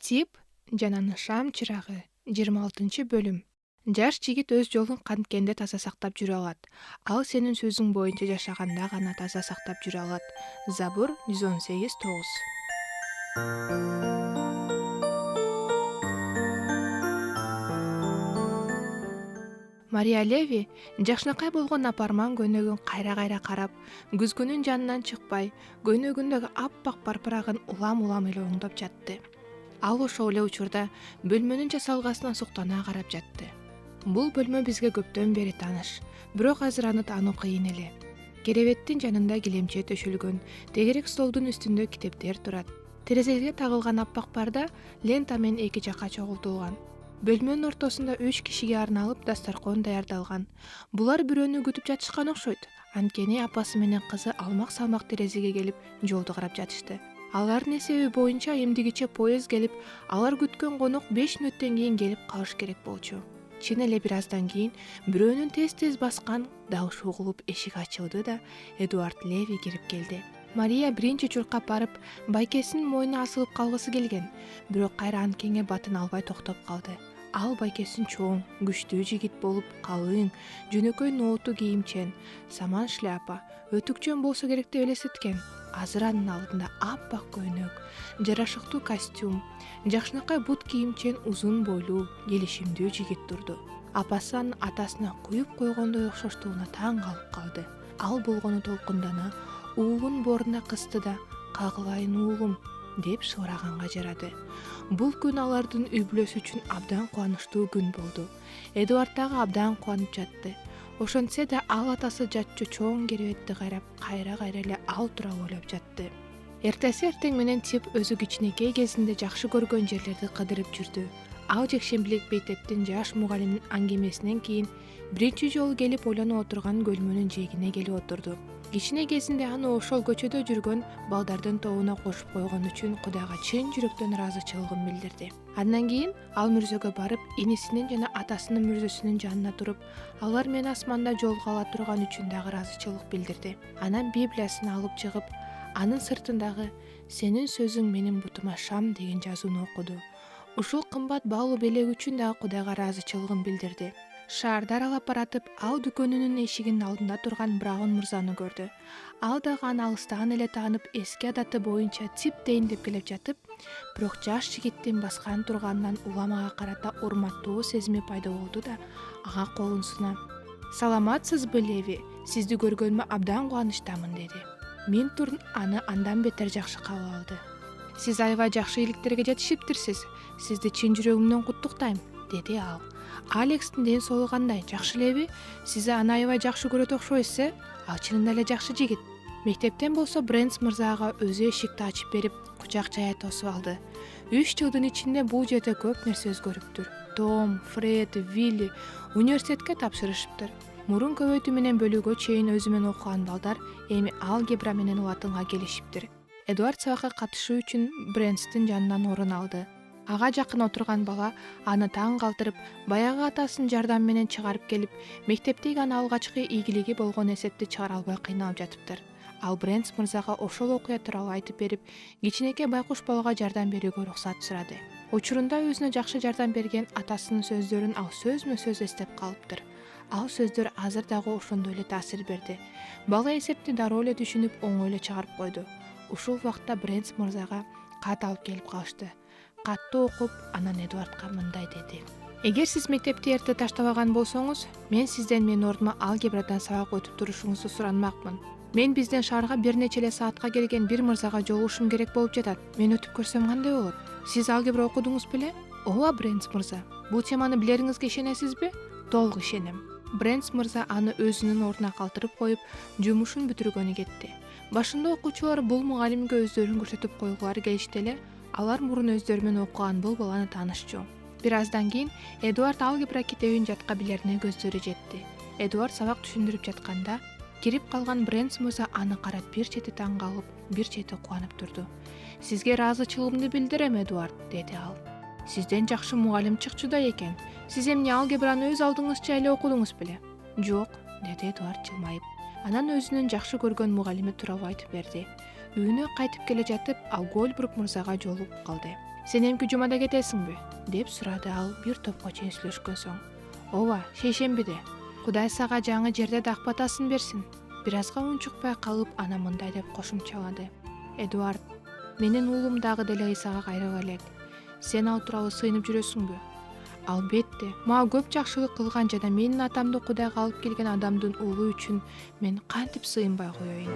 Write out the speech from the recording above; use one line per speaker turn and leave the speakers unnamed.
Тип жана шам чырагы 26-бөлүм. Жаш жигит өз жолун канткенде таза сактап жүрө алат. Ал сенин сөзүң боюнча жашаганда гана таза сактап жүрө алат. Забур 118:9. Мария Леви жакшынакай болгон апарман көйнөгүн кайра карап, күзгүнүн жанынан чыкпай, көйнөгүндөгү аппак парпырагын улам эле оңдоп жатты. Ал ошол эле учурда бөлмөнүн жасалгасына суктана карап жатты. Бул бөлмө бизге көптөн бери тааныш, бирок азыр аны таануу кыйын эле. Керебеттин жанында килемче төшөлгөн, тегерек столдун үстүндө китептер турат. Терезеге тагылган аппак парда лента менен эки жакка чогултулган. Бөлмөнүн ортосунда 3 кишиге арналып дастаркон даярдалган. Булар бирөөнү күтүп жатышкан окшойт. Анткени апасы менен кызы алмак-салмак терезеге келип жолду карап жатышты. Алардын эсеби боюнча эмдигиче поезд келип, алар күткөн конок 5 мүнөттөн кийин келип калыш керек болчу. Чын эле бир аздан кийин бирөөнүн тез баскан даушы угулуп эшик ачылды да Эдуард Леви кирип келди. Мария биринчи чуркап барып, байкесинин мойнуна асылып калгысы келген, бирок кайра анткенге батын албай токтоп калды. Ал байкесин чоң, күчтүү жигит болуп, калың, жөнөкөй нооту кийимчен, саман шляпа, өтүкчөн болсо керек деп элестеткен. Азыр анын алдында аппак көйнөк, жарашыктуу костюм, жакшынакай бут кийимчен узун бойлуу, келишимдүү жигит турду. Апасы анын атасына куюп койгондой окшоштугуна таң калып калды. Ал болгону толкундана, уулун боруна кысты да "Кагылайын уулум" деп шыбыраганга жарады. Бул күн алардын үй бүлөсү үчүн абдан кубанычтуу күн болду. Эдуард дагы абдан кубанып жатты. Ошентсе да ал атасы жатчу чоң керебетти кайрап, кайра эле ал тууралуу ойлоп жатты. Эртеси эртең менен Тип өзү кичинекей кезинде жакшы көргөн жерлерди кыдырып жүрдү. Ал жекшембилик мектептин жаш мугалимдин аңгемесинен кийин биринчи жолу келип ойлонуп отурган бөлмөнүн жээгине келип отурду. Кичине кезинде аны ошол көчөдө жүргөн балдардын тобуна кошуп койгон үчүн Кудайга чын жүрөктөн ыраазычылыгын билдирди. Андан кийин ал мүрзөгө барып, инисинин жана атасынын мүрзөсүнүн жанына туруп, алар менен асманда жолуга ала турган үчүн дагы ыраазычылык билдирди. Анан Библиясын алып чыгып, анын сыртындагы "Сенин сөзүң менин бутума шам" деген жазууну окуду. Ушул кымбат баалуу белег үчүн дагы Кудайга ыраазычылыгын билдирди. Шаарды аралап баратып, ал дүкөнүнүн эшигинин алдында турган Браун мырзаны көрдү. Ал дагы аны алыстан эле таанып, эски адаты боюнча Тип дейин деп келип жатып, бирок жаш жигиттин баскан турганынан улам ага карата урматтуу сезими пайда болду да, ага колун сунап: "Саламатсызбы, Леви? Сизди көргөнүмө абдан кубанычтамын" деди. Минтурн аны андан бетер жакшы кабыл алды. "Сиз аябай жакшы иликтерге жетишиптирсиз. Сизди чын жүрөгүмдөн куттуктайм" деди ал. "Алекстин ден соолугу кандай, жакшы элеби? Сиз аны аябай жакшы көрөт окшойсуз, Ал чынында эле жакшы жигит." Мектептен болсо Брэнс мырзага өзү эшикти ачып берип, кучак жая тосуп алды. 3 жылдын ичинде бул жерде көп нерсе өзгөрүптүр. Том, Фред, Вилли университетке тапшырышыптыр. Мурун көбөйтүү менен бөлүүгө чейин өзү менен окуган балдар эми алгебра менен латынга келишиптир. Эдуард сабакка катышуу үчүн Брэнстин жанынан орун алды. Ага жакын отурган бала аны таң калтырып, баягы атасынын жардамы менен чыгарып келип, мектептеги аны алгачкы ийгилиги болгон эсепти чыгара албай кыйналып жатыптыр. Ал Брэнс мырзага ошол окуя тууралуу айтып берип, кичинекей байкуш балага жардам берүүгө уруксат сурады. Учурунда өзүнө жакшы жардам берген атасынын сөздөрүн ал сөзмө сөз эстеп калыптыр. Ал сөздөр азыр дагы ошондой эле таасир берди. Бала эсепти дароо эле түшүнүп, оңой эле чыгарып койду. Ушул убакта Брэнс мырзага кат алып келип калышты. Катты окуп, анан Эдуардка мындай деди: "Эгер сиз мектепти эрте таштабаган болсоңуз, мен сизден менин ордума алгебрадан сабак өтүп турушуңузду суранмакмын. Мен бизден шаарга бир нече эле саатка келген бир мырзага жолугушум керек болуп жатат. Мен өтүп көрсөм кандай болот? Сиз алгебра окудуңуз беле?" "Ооба, Брэнс мырза. Бул теманы билериңизге ишенесизби?" "Толук ишенем." Брэнс мырза аны өзүнүн ордуна калтырып коюп, жумушун бүтүргөнү кетти. Башында окуучулар бул мугалимге өздөрүн көрсөтүп койгулары келишти эле, алар мурун өздөрү менен окуган бул баланы таанышчу. Бир аздан кийин Эдуард алгебра китебин жатка билерине көздөрү жетти. Эдуард сабак түшүндүрүп жатканда, кирип калган Брэнс мырза аны карап бир чети таң калып, бир чети кубанып турду. "Сизге ыраазычылыгымды билдирем, Эдуард" деди ал. "Сизден жакшы мугалим чыкчудай экен. Сиз эмне алгебраны өз алдыңызча эле окудуңуз беле?" "Жок" деди Эдуард жылмайып. Анан өзүнүн жакшы көргөн мугалими тууралуу айтып берди. Үйүнө кайтып келе жатып, ал Гольбрук мырзага жолугуп калды. Сен эмки жумада кетесиңби? Деп сурады ал бир топко чейин сүйлөшкөн соң. Ооба, шейшембиде. Кудай сага жаңы жерде дак батасын берсин. Бир азга унчукпай калып ана мындай деп кошумчалады. Эдуард, менин уулум дагы деле Ыйсага кайрыла элек. Сен ал тууралуу сыйынып жүрөсүңбү? Албетте, мага көп жакшылык кылган жана менин атамды Кудайга алып келген адамдын уулу үчүн мен кантип сыйынбай коеюн?